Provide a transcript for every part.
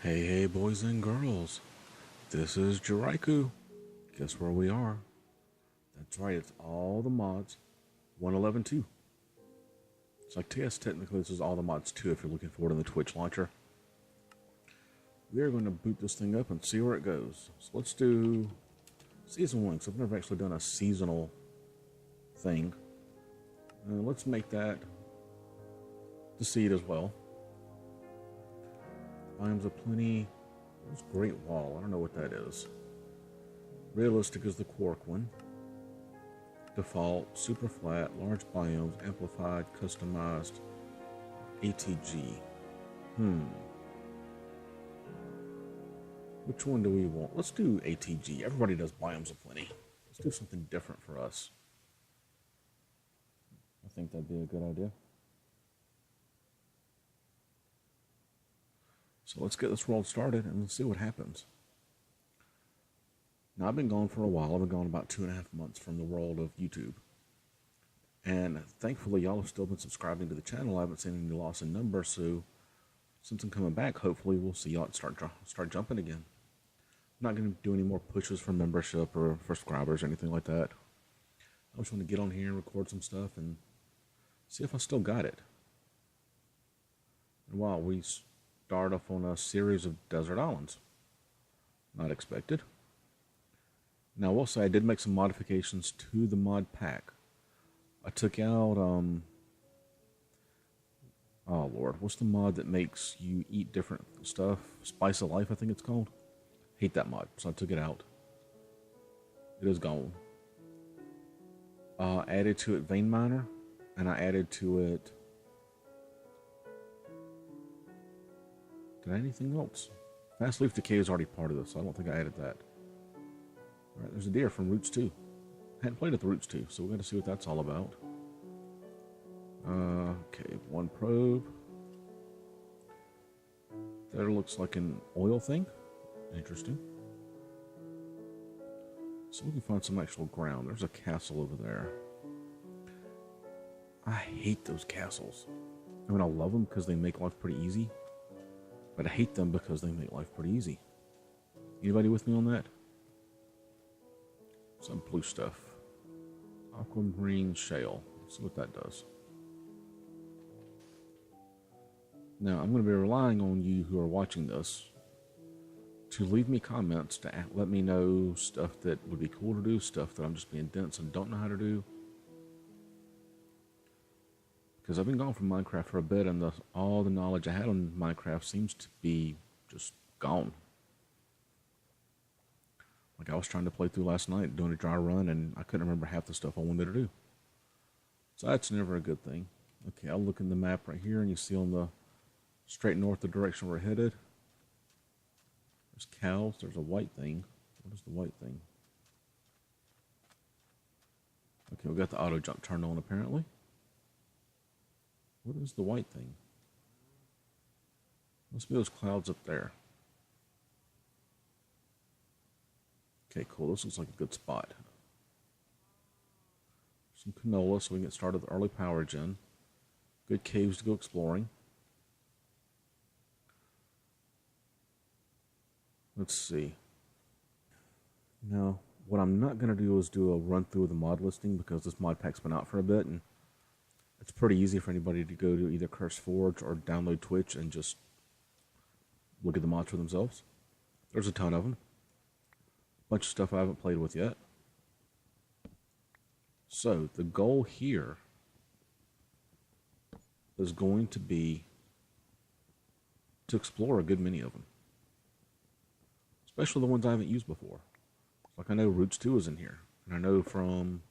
Hey, boys and girls. This is JaRyCu. Guess where we are? That's right, it's all the mods 111.2. So I guess technically this is all the mods 2 if you're looking for it in the Twitch launcher. We are going to boot this thing up and see where it goes. So let's do Season 1, because I've never actually done a seasonal thing. Let's make that the seed as well. Biomes of Plenty. What's Great Wall? I don't know what that is. Realistic is the Quark one. Default, super flat, large biomes, amplified, customized, ATG. Which one do we want? Let's do ATG. Everybody does Biomes of Plenty. Let's do something different for us. I think that'd be a good idea. So let's get this world started and let's see what happens. Now, I've been gone for a while. I've been gone about 2.5 months from the world of YouTube. And thankfully, y'all have still been subscribing to the channel. I haven't seen any loss in numbers, so since I'm coming back, hopefully we'll see y'all start jumping again. I'm not going to do any more pushes for membership or for subscribers or anything like that. I just want to get on here and record some stuff and see if I still got it. And while we start off on a series of desert islands. Not expected. Now, I will say I did make some modifications to the mod pack. I took out, oh Lord, what's the mod that makes you eat different stuff? Spice of Life, I think it's called. Hate that mod, so I took it out. It is gone. Added to it Vein Miner, and I added to it... Did I add anything else? Fast Leaf Decay is already part of this, so I don't think I added that. Alright, there's a deer from Roots 2. Hadn't played at the Roots 2, so we're going to see what that's all about. Okay, one probe. That looks like an oil thing. Interesting. So we can find some actual ground. There's a castle over there. I hate those castles. I mean, I love them because they make life pretty easy. But I hate them because they make life pretty easy. Anybody with me on that? Some blue stuff. Aquamarine shale. Let's see what that does. Now, I'm going to be relying on you who are watching this to leave me comments to let me know stuff that would be cool to do, stuff that I'm just being dense and don't know how to do. Because I've been gone from Minecraft for a bit, and all the knowledge I had on Minecraft seems to be just gone. Like, I was trying to play through last night, doing a dry run, and I couldn't remember half the stuff I wanted to do. So that's never a good thing. Okay, I'll look in the map right here, and you see on the straight north the direction we're headed. There's cows. There's a white thing. What is the white thing? Okay, we got the auto jump turned on, apparently. What is the white thing? Must be those clouds up there. Okay, cool. This looks like a good spot. Some canola so we can get started with early power gen. Good caves to go exploring. Let's see. Now, what I'm not going to do is do a run through of the mod listing because this mod pack's been out for a bit, and it's pretty easy for anybody to go to either CurseForge or download Twitch and just look at the mods for themselves. There's a ton of them. A bunch of stuff I haven't played with yet. So, the goal here is going to be to explore a good many of them. Especially the ones I haven't used before. Like, I know Roots 2 is in here. And I know from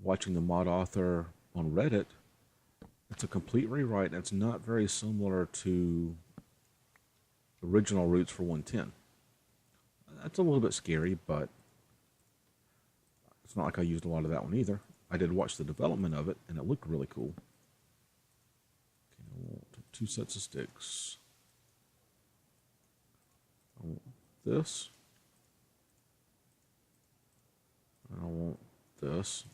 watching the mod author on Reddit, it's a complete rewrite, and it's not very similar to original Roots for 110. That's a little bit scary, but it's not like I used a lot of that one either. I did watch the development of it, and it looked really cool. Okay, I want 2 sets of sticks. I want this. I want this.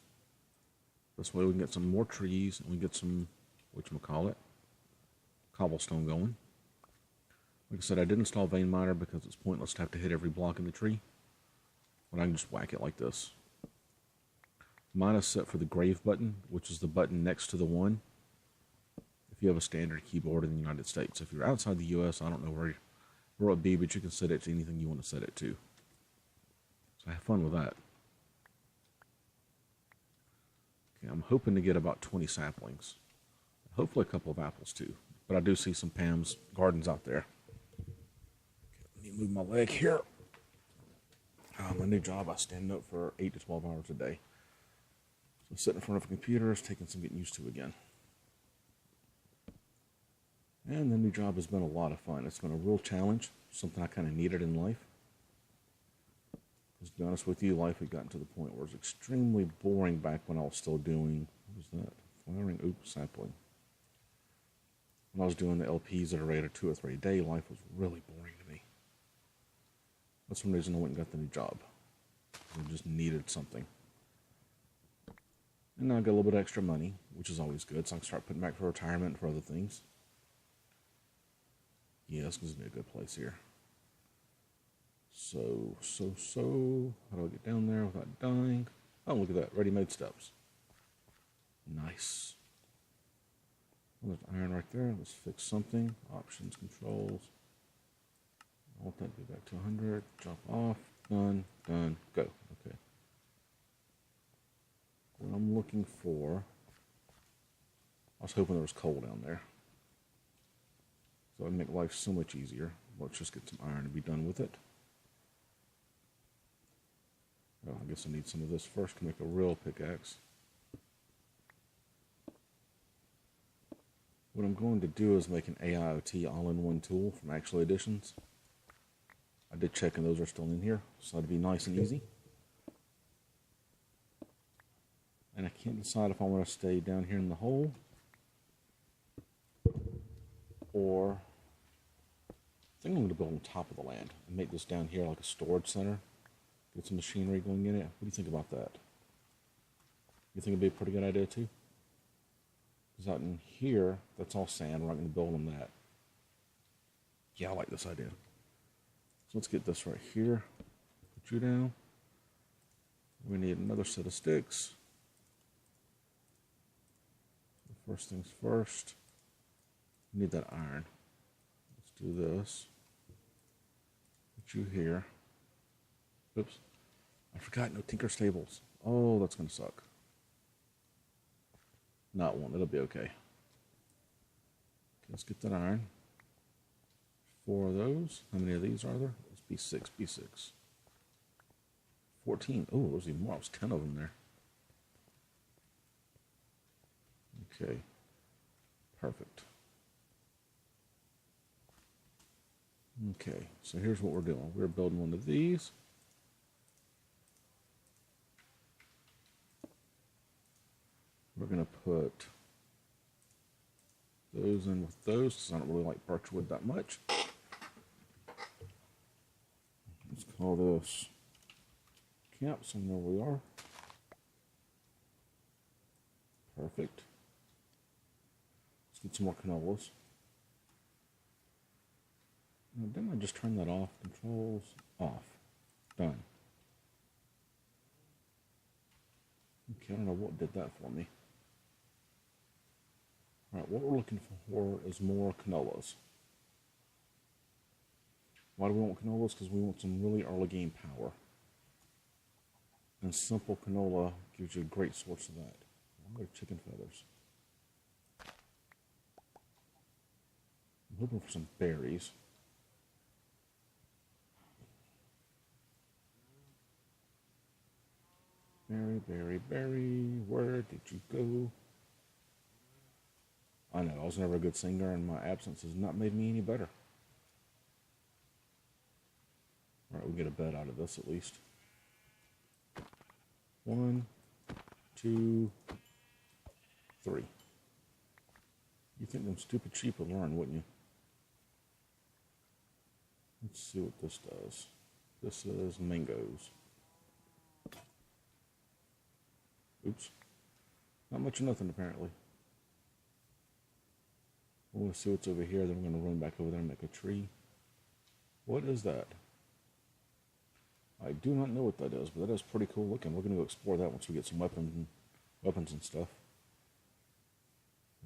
This way we can get some more trees and we get some, whatchamacallit, cobblestone going. Like I said, I did install vein miner because it's pointless to have to hit every block in the tree. But I can just whack it like this. Mine is set for the grave button, which is the button next to the 1. If you have a standard keyboard in the United States. If you're outside the US, I don't know where it would be, but you can set it to anything you want to set it to. So have fun with that. Okay, I'm hoping to get about 20 saplings. Hopefully a couple of apples too. But I do see some Pam's gardens out there. Okay, let me move my leg here. My new job, I stand up for 8 to 12 hours a day. So sitting in front of a computer is taking some getting used to again. And the new job has been a lot of fun. It's been a real challenge, something I kind of needed in life. Because to be honest with you, life had gotten to the point where it was extremely boring back when I was still doing, what was that? Flowering oak sapling. When I was doing the LPs at a rate of 2 or 3 a day, life was really boring to me. That's one reason I went and got the new job. I just needed something. And now I got a little bit of extra money, which is always good, so I can start putting back for retirement and for other things. Yeah, this is going to be a good place here. So, how do I get down there without dying? Oh, look at that, ready-made steps. Nice. Well, there's iron right there. Let's fix something. Options, controls. I want that to go back to 100. Jump off. Done. Done. Go. Okay. What I'm looking for... I was hoping there was coal down there. So it'd make life so much easier. Let's just get some iron and be done with it. Oh, I guess I need some of this first to make a real pickaxe. What I'm going to do is make an AIoT all-in-one tool from Actual Editions. I did check and those are still in here, so that'd be nice and easy. And I can't decide if I want to stay down here in the hole or I think I'm going to build on top of the land and make this down here like a storage center. Get some machinery going in it. What do you think about that? You think it'd be a pretty good idea too? Because out in here, that's all sand. We're not going to build on that. Yeah, I like this idea. So let's get this right here. Put you down. We need another set of sticks. So first things first. We need that iron. Let's do this. Put you here. Oops. I forgot, no tinker stables. Oh, that's going to suck. Not one. It'll be okay. Let's get that iron. 4 of those. How many of these are there? Let's be 6. Be 6. 14. Oh, there's even more. It was 10 of them there. Okay. Perfect. Okay. So here's what we're doing. We're building one of these. We're going to put those in with those because I don't really like birch wood that much. Let's call this camp, so there we are. Perfect. Let's get some more canolas. Now, didn't I just turn that off? Controls off. Done. Okay, I don't know what did that for me. Alright, what we're looking for is more canolas. Why do we want canolas? Because we want some really early game power. And simple canola gives you a great source of that. I'm going to chicken feathers. I'm hoping for some berries. Berry, where did you go? I know, I was never a good singer, and my absence has not made me any better. Alright, we'll get a bed out of this at least. 1, 2, 3. You think them stupid sheep would learn, wouldn't you? Let's see what this does. This is mangoes. Oops. Not much of nothing, apparently. We're going to see what's over here, then we're going to run back over there and make a tree. What is that? I do not know what that is, but that is pretty cool looking. We're going to go explore that once we get some weapons and stuff.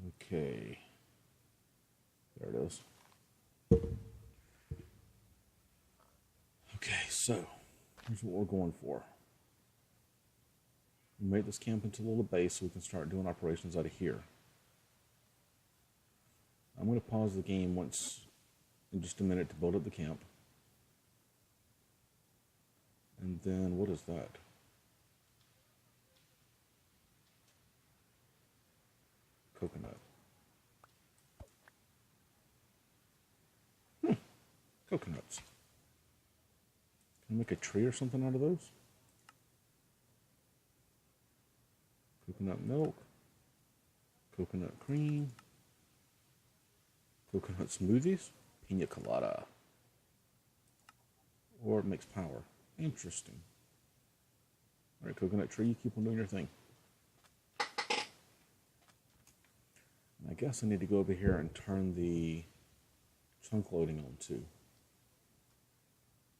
Okay. There it is. Okay, so here's what we're going for. We made this camp into a little base so we can start doing operations out of here. I'm going to pause the game once in just a minute to build up the camp. And then, what is that? Coconut. Coconuts. Can I make a tree or something out of those? Coconut milk. Coconut cream. Coconut smoothies. Pina colada. Or it makes power. Interesting. Alright, coconut tree, you keep on doing your thing. And I guess I need to go over here and turn the chunk loading on too.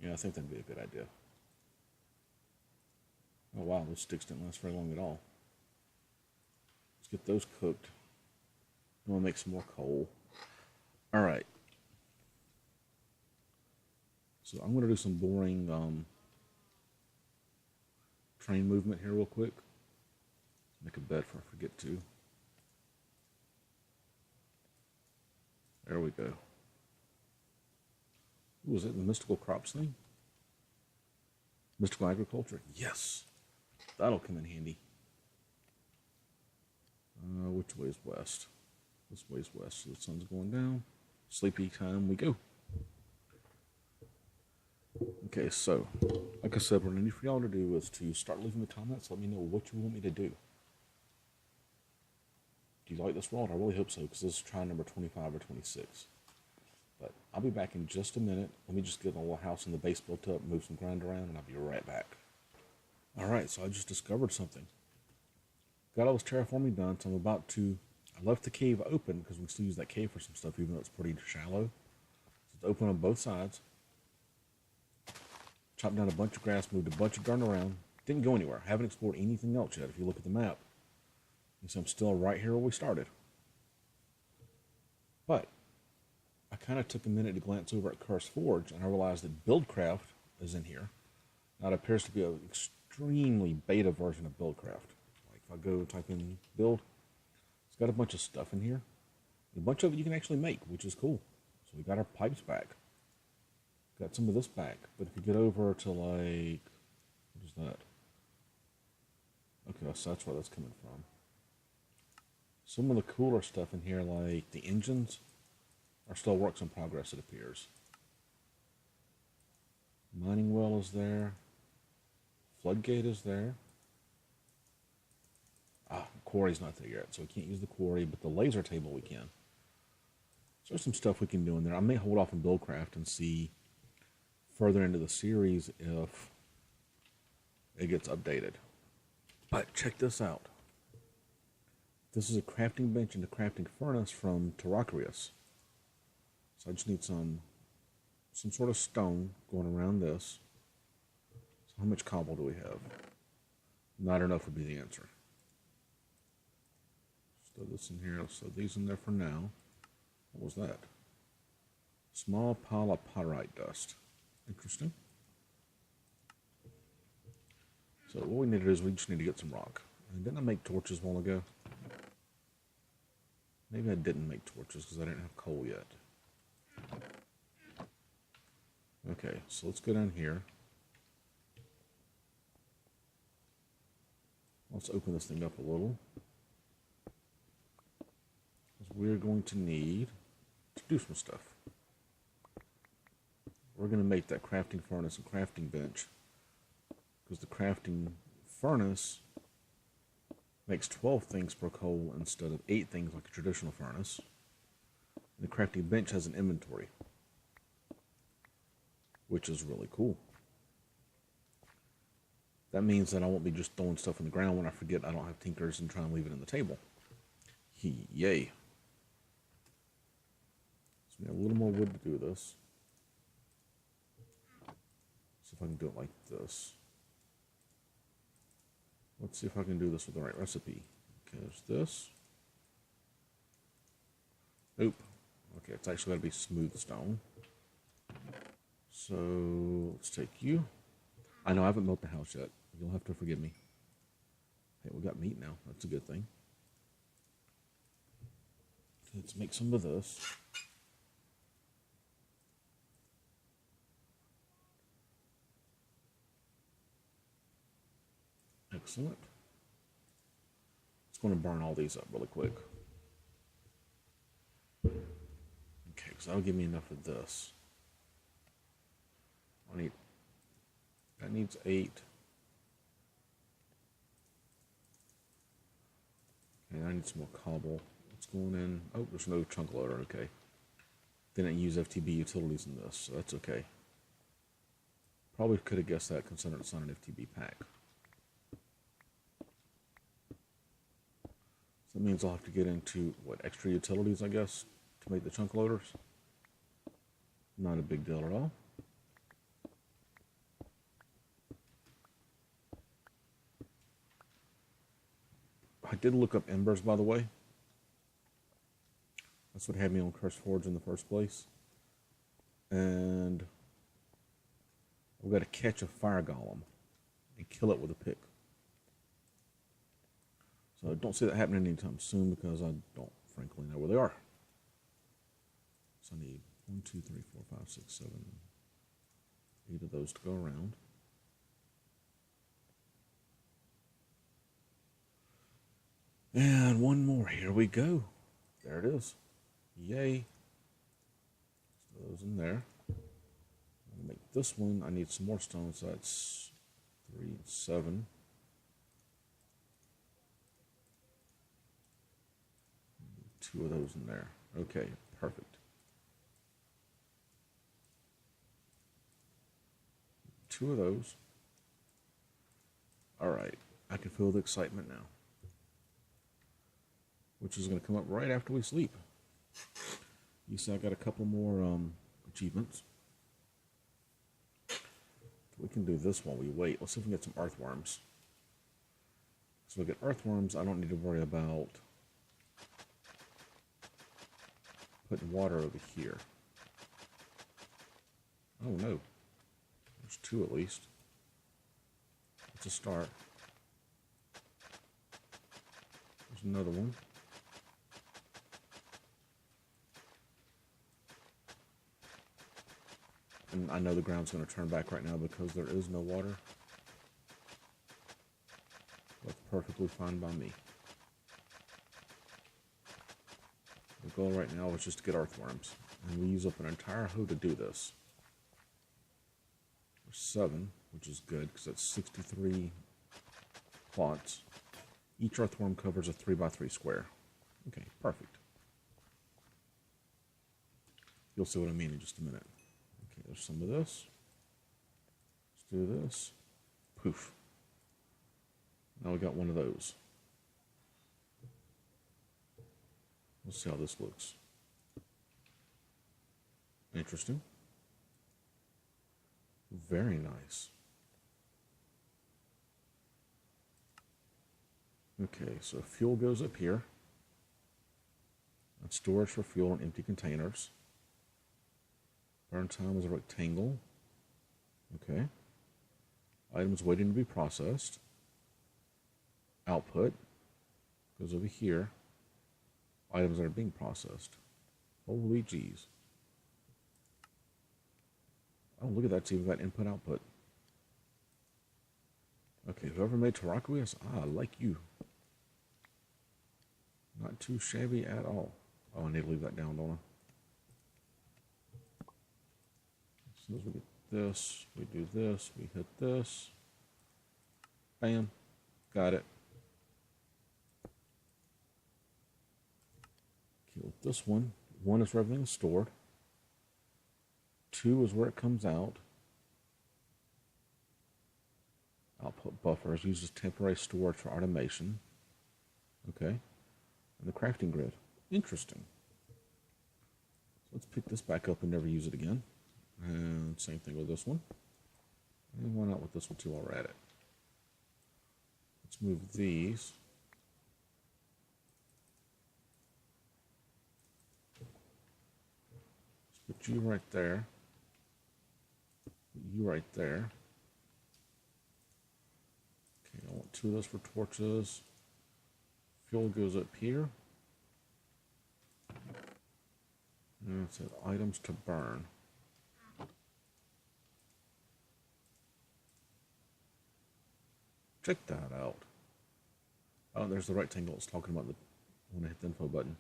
Yeah, I think that'd be a good idea. Oh wow, those sticks didn't last very long at all. Let's get those cooked. I want to make some more coal. Alright. So I'm going to do some boring train movement here real quick. Make a bed before I forget to. There we go. Ooh, is it the mystical crops thing? Mystical agriculture? Yes! That'll come in handy. Which way is west? This way is west, so the sun's going down. Sleepy time we go. Okay, so, like I said, what I need for y'all to do is to start leaving the comments. Let me know what you want me to do. Do you like this world? I really hope so, because this is try number 25 or 26. But I'll be back in just a minute. Let me just get a little house in the base built up, move some ground around, and I'll be right back. Alright, so I just discovered something. Got all this terraforming done, so I'm about to... I left the cave open, because we can still use that cave for some stuff, even though it's pretty shallow. So it's open on both sides. Chopped down a bunch of grass, moved a bunch of dirt around. Didn't go anywhere. Haven't explored anything else yet. If you look at the map, you see I'm still right here where we started. But I kind of took a minute to glance over at Curse Forge, and I realized that Buildcraft is in here. Now it appears to be an extremely beta version of Buildcraft. Like if I go type in build, it's got a bunch of stuff in here. A bunch of it you can actually make, which is cool. So we got our pipes back. Got some of this back, but if you get over to like, what is that? Okay, so that's where that's coming from. Some of the cooler stuff in here, like the engines, are still works in progress, it appears. Mining well is there. Floodgate is there. Quarry's not there yet, so we can't use the quarry, but the laser table we can. So there's some stuff we can do in there. I may hold off on Buildcraft and see further into the series if it gets updated. But check this out. This is a crafting bench and a crafting furnace from JaRyCu. So I just need some sort of stone going around this. So how much cobble do we have? Not enough would be the answer. Just throw this in here. Let's throw these in there for now. What was that? Small pile of pyrite dust. Interesting. So what we need to do is we just need to get some rock. And didn't I make torches a while ago? Maybe I didn't make torches because I didn't have coal yet. Okay, so let's go down here. Let's open this thing up a little. Because we're going to need to do some stuff. We're going to make that crafting furnace and crafting bench. Because the crafting furnace makes 12 things per coal instead of 8 things like a traditional furnace. And the crafting bench has an inventory, which is really cool. That means that I won't be just throwing stuff on the ground when I forget I don't have tinkers and try and leave it on the table. Yay. So we have a little more wood to do this. See if I can do it like this. Let's see if I can do this with the right recipe. Okay, there's this. Nope. Okay, it's actually got to be smooth stone. So let's take you. I know I haven't built the house yet. You'll have to forgive me. Hey, we got meat now. That's a good thing. Let's make some of this. Excellent. It's going to burn all these up really quick. Okay, because that'll give me enough of this. That needs 8. Okay, I need some more cobble. What's going in? Oh, there's no chunk loader. Okay. Didn't use FTB utilities in this, so that's okay. Probably could have guessed that considering it's not an FTB pack. So that means I'll have to get into, what, extra utilities, I guess, to make the chunk loaders. Not a big deal at all. I did look up embers, by the way. That's what had me on Curse Forge in the first place. And we've got to catch a fire golem and kill it with a pick. So I don't see that happening anytime soon because I don't, frankly, know where they are. So I need 1, 2, 3, 4, 5, 6, 7, 8 of those to go around. And one more. Here we go. There it is. Yay. So those in there. I'm going to make this one. I need some more stones. So that's 3 and 7. 2 of those in there. Okay, perfect. 2 of those. All right. I can feel the excitement now, which is going to come up right after we sleep. You see I got a couple more achievements. We can do this while we wait. Let's see if we can get some earthworms. So we get earthworms, I don't need to worry about putting water over here. Oh no. There's 2 at least. That's a start. There's another one. And I know the ground's going to turn back right now because there is no water. That's perfectly fine by me. The goal right now is just to get earthworms. And we use up an entire hoe to do this. There's 7, which is good because that's 63 plots. Each earthworm covers a 3x3 square. Okay, perfect. You'll see what I mean in just a minute. Okay, there's some of this. Let's do this. Poof. Now we got one of those. Let's see how this looks. Interesting. Very nice. Okay, so fuel goes up here. That's storage for fuel in empty containers. Burn time is a rectangle. Okay. Items waiting to be processed. Output goes over here. Items that are being processed. Holy jeez. Oh, look at that. It's even got input output. Okay, whoever made JaRyCu is, I like you. Not too shabby at all. Oh, I need to leave that down, don't I? As soon as we get this, we do this, we hit this. Bam. Got it. Okay, with this one, 1 is where everything is stored. 2 is where it comes out. Output buffers uses temporary storage for automation. Okay. And the crafting grid. Interesting. So let's pick this back up and never use it again. And same thing with this one. And why not with this one too while we're at it? Let's move these. Let's put you right there. Put you right there. Okay, I want 2 of those for torches. Fuel goes up here. And it said items to burn. Check that out. Oh, there's the rectangle it's talking about when I hit the info button.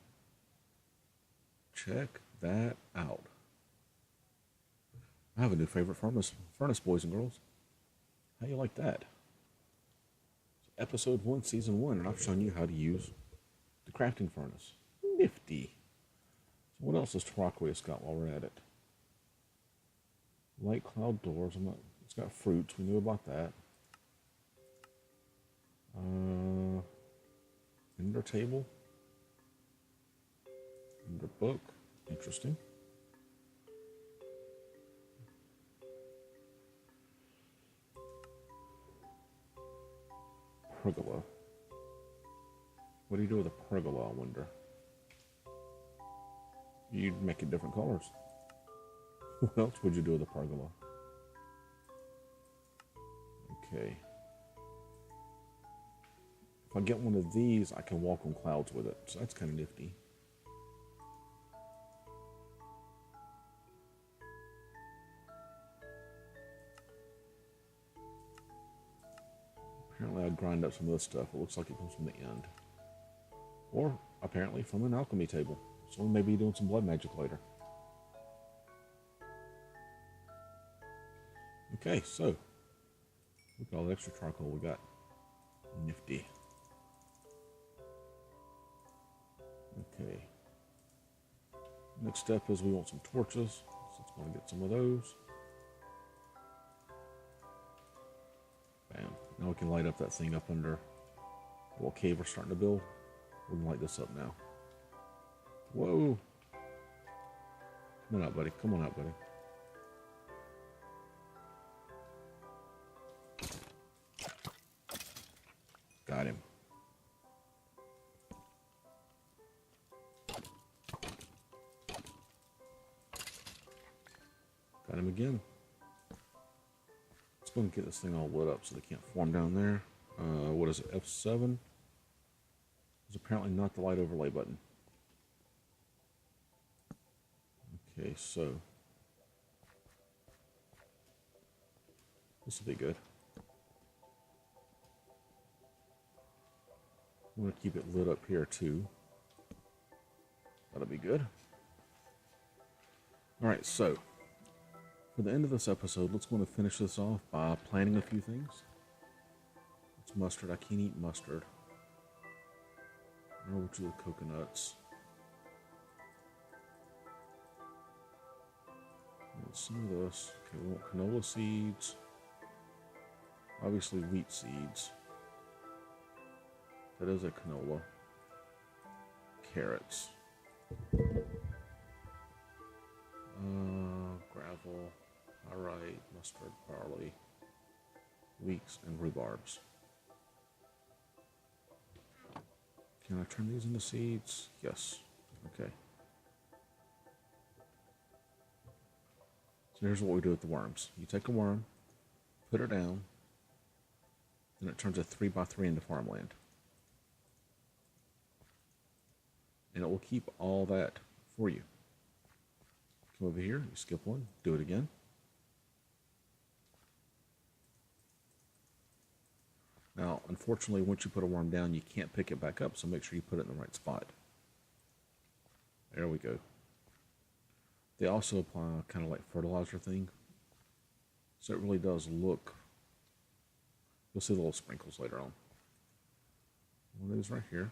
Check that out. I have a new favorite furnace, boys and girls. How you like that? Episode 1, Season 1, and I've shown you how to use the crafting furnace. Nifty. So what else has JaRyCu got while we're at it? Light cloud doors. It's got fruits. We knew about that. Ender table. Ender book. Interesting. Pergola. What do you do with a pergola, I wonder? You'd make it different colors. What else would you do with a pergola? Okay. If I get one of these, I can walk on clouds with it. So that's kind of nifty. Apparently I grind up some of this stuff. It looks like it comes from the end. Or apparently from an alchemy table. So we may be doing some blood magic later. Okay, so look at all the extra charcoal we got. Nifty. Okay. Next step is we want some torches. So let's go and get some of those. Bam. Now we can light up that thing up under the little cave we're starting to build. We can light this up now. Whoa. Come on out, buddy. Come on out, buddy. Got him. Got him again. Let's go and get this thing all lit up so they can't form down there. What is it? F7 is apparently not the light overlay button. Okay, so this will be good. I'm going to keep it lit up here too. That'll be good. Alright, so for the end of this episode, let's go and finish this off by planning a few things. It's mustard. I can't eat mustard. Or which of the coconuts. And some of this. Okay, we want canola seeds. Obviously wheat seeds. That is a canola. Carrots. Gravel. Alright, mustard, barley, leeks, and rhubarbs. Can I turn these into seeds? Yes. Okay. So here's what we do with the worms. You take a worm, put it down, then it turns a 3x3 into farmland. And it will keep all that for you. Come over here, you skip one, do it again. Now, unfortunately, once you put a worm down, you can't pick it back up, so make sure you put it in the right spot. There we go. They also apply kind of like fertilizer thing, so it really does look, you'll see the little sprinkles later on. One of these right here.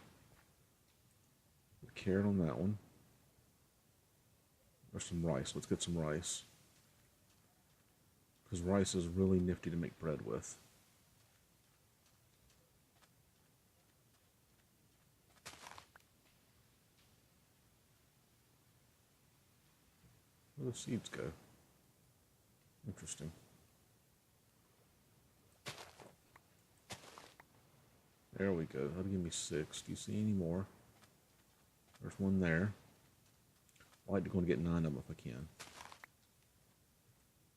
Put a carrot on that one. There's some rice. Let's get some rice. Because rice is really nifty to make bread with. Where do the seeds go? Interesting. There we go. That'll give me 6. Do you see any more? There's one there. I'd like to go and get 9 of them if I can.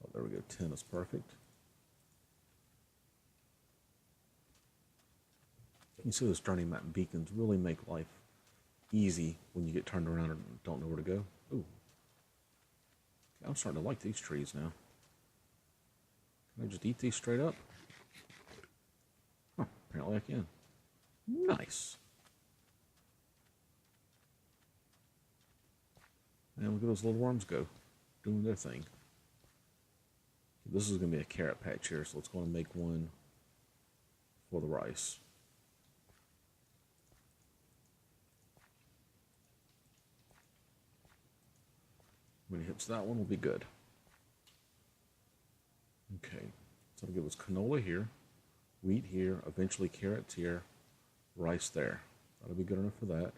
Oh, there we go. 10 is perfect. You see those journey map beacons really make life easy when you get turned around and don't know where to go. Ooh. I'm starting to like these trees now. Can I just eat these straight up? Huh, apparently I can. Nice. And look at those little worms go, doing their thing. This is going to be a carrot patch here, so let's go and make one for the rice. When he hits that one, we'll be good. Okay, so it'll give us canola here, wheat here, eventually carrots here, rice there. That'll be good enough for that.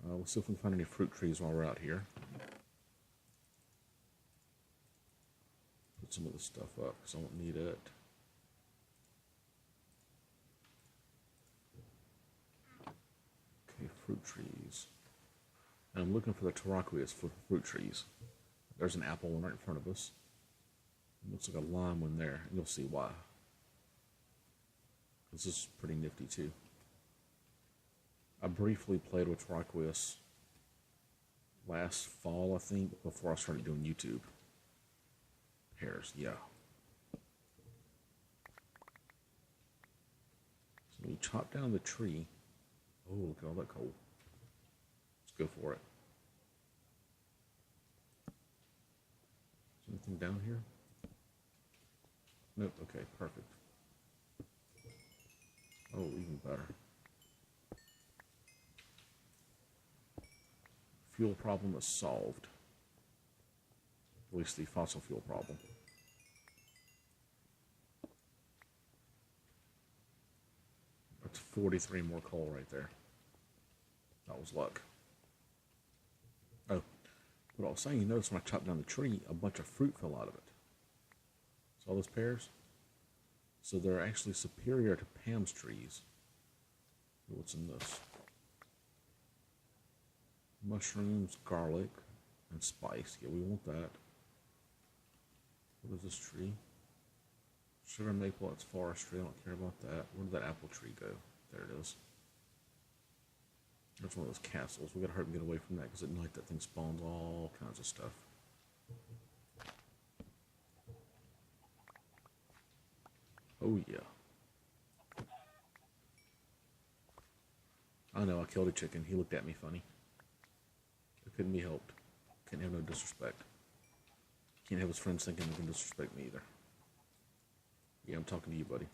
We'll see if we can find any fruit trees while we're out here. Put some of this stuff up because I won't need it. Okay, fruit trees. And I'm looking for the JaRyCu for fruit trees. There's an apple one right in front of us. It looks like a lime one there, and you'll see why. This is pretty nifty too. I briefly played with JaRyCu last fall, I think, before I started doing YouTube. Pears, yeah. So we chop down the tree. Oh, look at all that coal. Let's go for it. Is anything down here? Nope, okay, perfect. Oh, even better. Fuel problem is solved. At least the fossil fuel problem. That's 43 more coal right there. That was luck. Oh, what I was saying, you notice when I chopped down the tree, a bunch of fruit fell out of it. See all those pears? So they're actually superior to Pam's trees. What's in this? Mushrooms, garlic, and spice. Yeah, we want that. What is this tree? Sugar maple, it's forestry. I don't care about that. Where did that apple tree go? There it is. There's one of those castles. We gotta hurry and get away from that because at night that thing spawns all kinds of stuff. Oh yeah. I know, I killed a chicken. He looked at me funny. It couldn't be helped. Can't have no disrespect. Can't have his friends thinking they can disrespect me either. Yeah, I'm talking to you, buddy.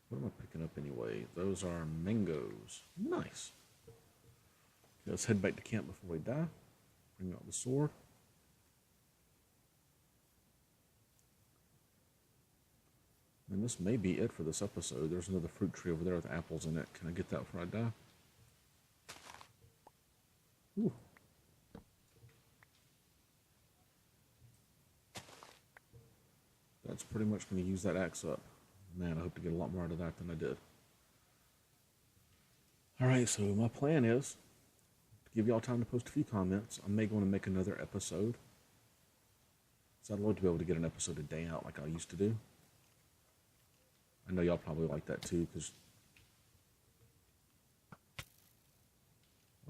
What am I picking up anyway? Those are mangoes. Nice. Okay, let's head back to camp before we die. Bring out the sword. And this may be it for this episode. There's another fruit tree over there with apples in it. Can I get that before I die? Ooh. That's pretty much going to use that axe up. Man, I hope to get a lot more out of that than I did. Alright, so my plan is to give y'all time to post a few comments. I may go and make another episode. So I'd love to be able to get an episode a day out like I used to do. I know y'all probably like that too, because...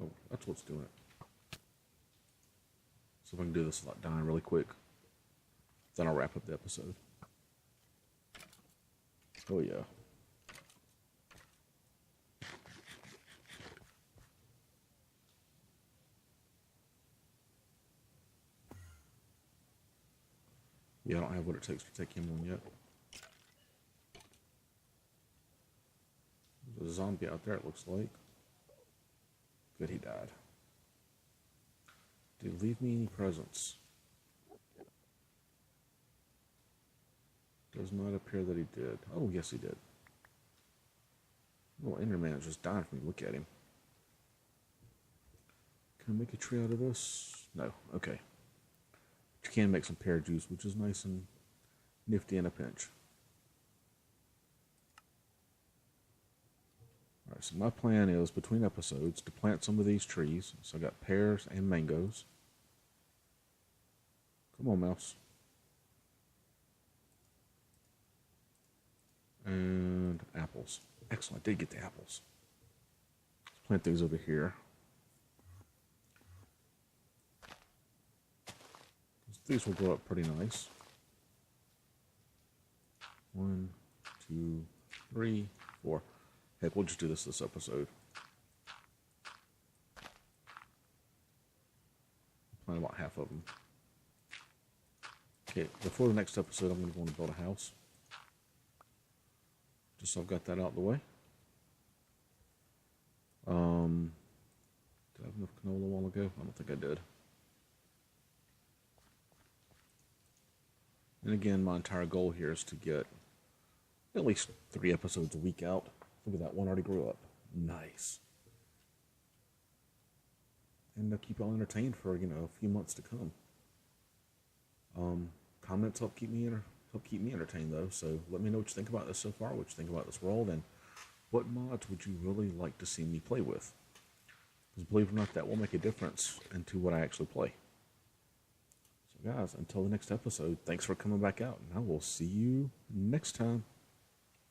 Oh, that's what's doing it. So if I can do this without dying really quick, then I'll wrap up the episode. Oh yeah. Yeah, I don't have what it takes to take him on yet. There's a zombie out there, it looks like. Good, he died. Did he leave me any presents? Does not appear that he did. Oh, yes he did. Little Enderman is just dying for me. Look at him. Can I make a tree out of this? No. Okay. But you can make some pear juice, which is nice and nifty in a pinch. Alright, so my plan is between episodes to plant some of these trees. So I got pears and mangoes. Come on, mouse. And apples. Excellent, I did get the apples. Let's plant these over here. These will grow up pretty nice. 1, 2, 3, 4. Heck, we'll just do this episode. Plant about half of them. Okay, before the next episode, I'm going to go and build a house. Just so I've got that out of the way. Did I have enough canola a while ago? I don't think I did. And again, my entire goal here is to get at least 3 episodes a week out. Look at that, one already grew up. Nice. And I'll keep y'all entertained for, a few months to come. Comments help keep me entertained though. So let me know what you think about this so far, what you think about this world, and what mods would you really like to see me play with? Because believe it or not, that will make a difference into what I actually play. So guys, until the next episode, thanks for coming back out, and I will see you next time.